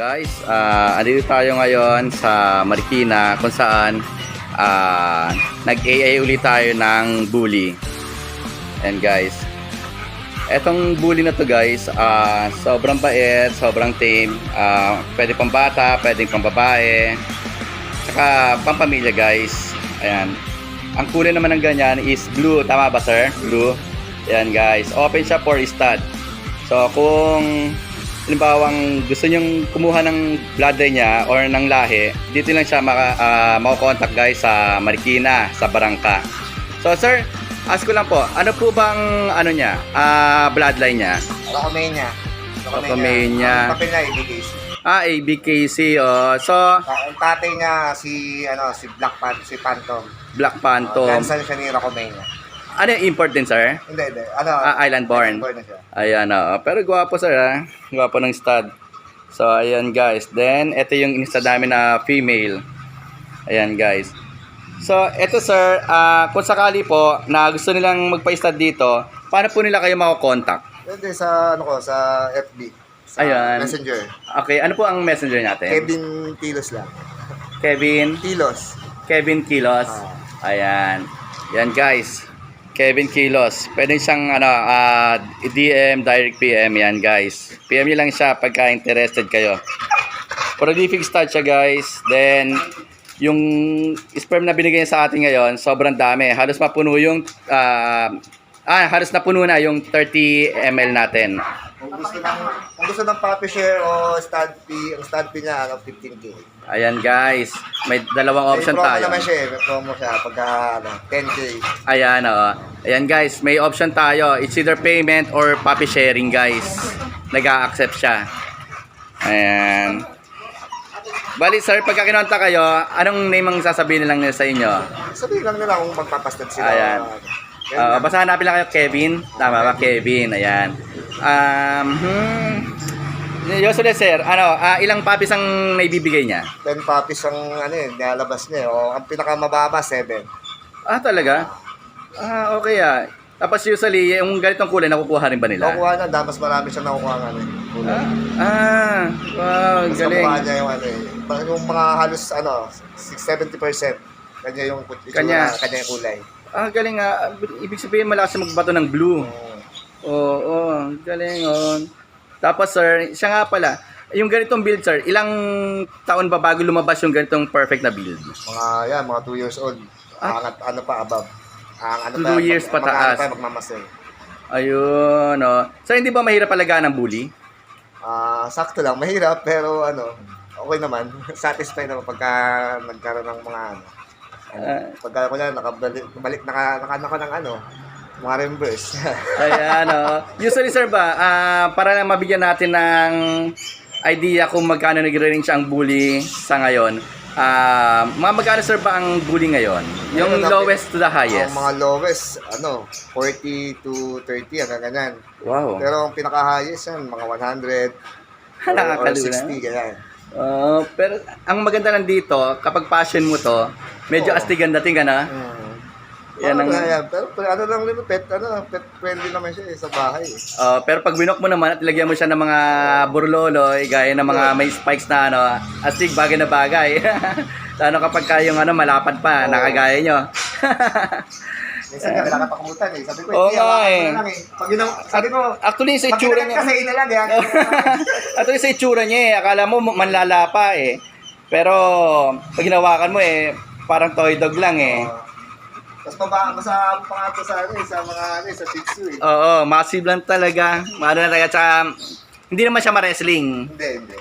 Guys, andito tayo ngayon sa Marikina kung saan nag-AA ulit tayo ng bully. And guys, etong bully na to guys, sobrang bait, sobrang tame, pwede pang bata, pwede pang babae, saka pang pamilya guys. Ayan. Ang kulay naman ng ganyan is blue, tama ba sir? Blue. Ayan guys, open siya for stud. So kung halimbawang gusto nyong kumuha ng bloodline niya or ng lahi, dito lang siya makakontak guys sa Marikina, sa Barangka. So sir, ask ko lang po, ano po bang ano niya, bloodline niya? Rocomania. Rocomania. Ang papel niya, ABKC. ABKC, oh. So, Ang tatay niya si si Phantom. Black Phantom. Grandson siya ni Rocomania. Ano yung import din sir? Hindi. Ano? Island born. Na siya. Ayan, pero gwapo sir ha. Gwapo ng stud. So, ayan guys. Then, ito yung in-stud namin na female. Ayan guys. So, ito sir, kung sakali po na gusto nilang magpa-stud dito, paano po nila kayo makakontakt? Pwede sa sa FB. Sa Ayan. Messenger. Okay, ano po ang messenger natin? Kevin Tilos lang. Kevin Tilos. Kilos. Ayan. Yan guys. Kevin Kilos. Pwede siyang DM, direct PM yan guys. PM niyo lang siya pagka interested kayo. Prolific stud siya guys. Then yung sperm na binigay niya sa atin ngayon, sobrang dami. Halos mapuno yung halos napuno na yung 30 ml natin. Kung gusto ng puppy share o stud fee, ang stud fee niya 15K. Ayan guys, may dalawang option may promo tayo. naman siya, may promo siya pagka 10K. Ayan Ayan guys, may option tayo. It's either payment or puppy sharing guys. Nag-a-accept siya. Ayan. Bali sir, pagka kinonta kayo, anong name ang sasabihin nilang nila sa inyo? Sabihin lang nila kung magpapastad sila. Ayan. Basta hanapin lang kayo Kevin. Tama ba? Kevin. Ayan. Usually sir, ilang puppies ang naibibigay niya? 10 puppies ang nilalabas niya. O ang pinakamababa 7. Talaga? Okay Tapos usually, yung ganitong kulay, nakukuha rin ba nila? Nakukuha na, dapat marami siyang nakukuha ng kulay. Wow, Mas galing. nakukuha niya yung mga halos 6-70%. Kanya yung Kanya yung kulay. Galing Ibig sabihin, malakas siya magbato ng blue. Oo, galing Tapos sir, siya nga pala, yung ganitong build sir, ilang taon ba bago lumabas yung ganitong perfect na build? Mga 2 years old. Ano pa above. 2 years pataas. Magmamasel. Ayun, So hindi ba mahirap alagaan ng bully? Sakto lang, mahirap pero okay naman. Satisfied naman pagka nagkaroon ng mga pagka ko lang nakabalik ng mga reimburse. Ayan Usually sir ba, para lang mabigyan natin ng idea kung magkano nagre-range ang bully sa ngayon. Magkano sir ba ang bully ngayon? Yung lowest to the highest? Ang mga lowest, 40 to 30, hanggang ganyan. Wow. Pero ang pinaka-highest yan, mga 100 or 60, ganyan. Pero ang maganda lang dito, kapag passion mo to, medyo astigan dating Yan ang... Pero lang rin, pet friendly naman siya sa bahay. Pero pag binok mo naman at ilagyan mo siya ng mga burloloy, gaya ng mga may spikes na astig, bagay na bagay. Kapag kayong malapad pa, nakagaya nyo. Minsan nga, nakapakamutan Sabi ko, sabi ko, actually sa itsura niya. Kasi ina lang Actually sa itsura niya akala mo manlalapa Pero pag hinawakan mo parang toy dog lang Tapos masama pa nga ito sa mga sa Shih Tzu Oo, massive lang talaga. Mahal na talaga. Tsaka, hindi naman siya ma-wrestling. Hindi.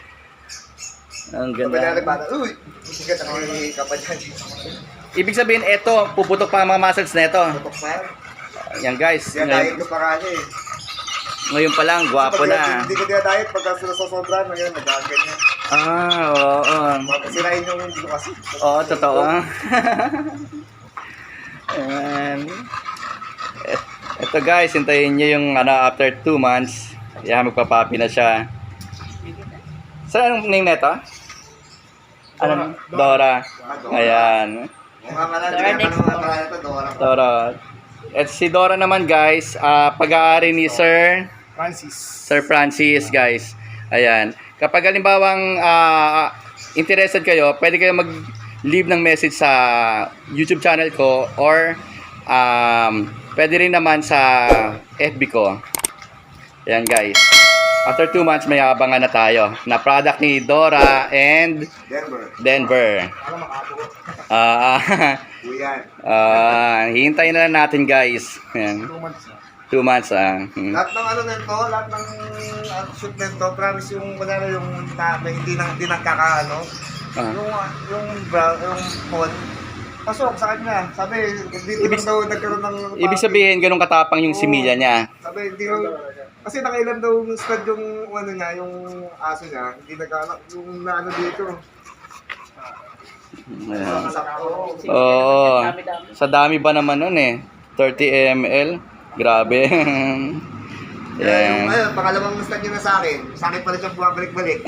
Ang ganda. Uy! Sigat ang kapadyan. Ibig sabihin, eto, puputok pa ang mga muscles na ito. Putok pa yan. Yan guys. Diet ko pa kanya Ngayon pa lang, gwapo na. Hindi ko diet pagka sinasosobran. Ngayon, nag-ganyan niya. Oo. Sirain yung hindi kasi. Oo, totoo. And ito guys, hintayin nyo yung after 2 months. Magpapapi na siya. Sir, anong name na ito? Dora. Ayan. Dora. At si Dora naman guys, pag-aari ni Sir Francis. Sir Francis guys. Ayan. Kapag halimbawang interested kayo, pwede kayo mag-leave ng message sa YouTube channel ko or pwede rin naman sa FB ko. Ayan guys. After 2 months, may abangan na tayo na product ni Dora and Denver. Para makabuo. Hihintayin na lang natin guys. Ayan. 2 months na. 2 months Lahat ng ano nito, lahat ng shoot nito, promise yung wala yung hindi nagkakaano. Yung phone, pasok sa kanya. Sabi, dito lang daw nagkaroon ng... Ibig sabihin, ganun katapang yung similya niya. Sabi, hindi daw... Kasi nakailan daw spread yung ano niya, yung aso niya. Hindi nagkaanak yung naano dito. Ayan. Sakto. Oo. Sa dami ba naman nun eh? 30 ml? Grabe. Yung Ayan. pangalawang stud niya na sa akin. Sa akin pala siyang bumabalik-balik.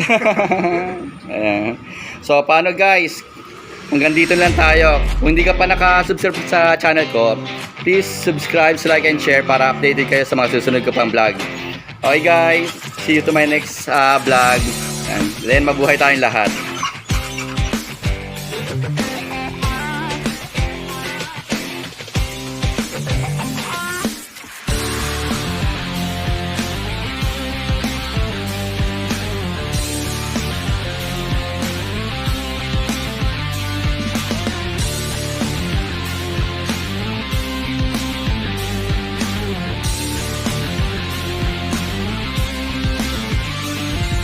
Ayan. So, paano guys? Hanggang dito lang tayo. Kung hindi ka pa nakasubscribe sa channel ko, please subscribe, like, and share para updated kayo sa mga susunod ko pang vlog. Okay guys, see you to my next vlog. And then mabuhay tayong lahat.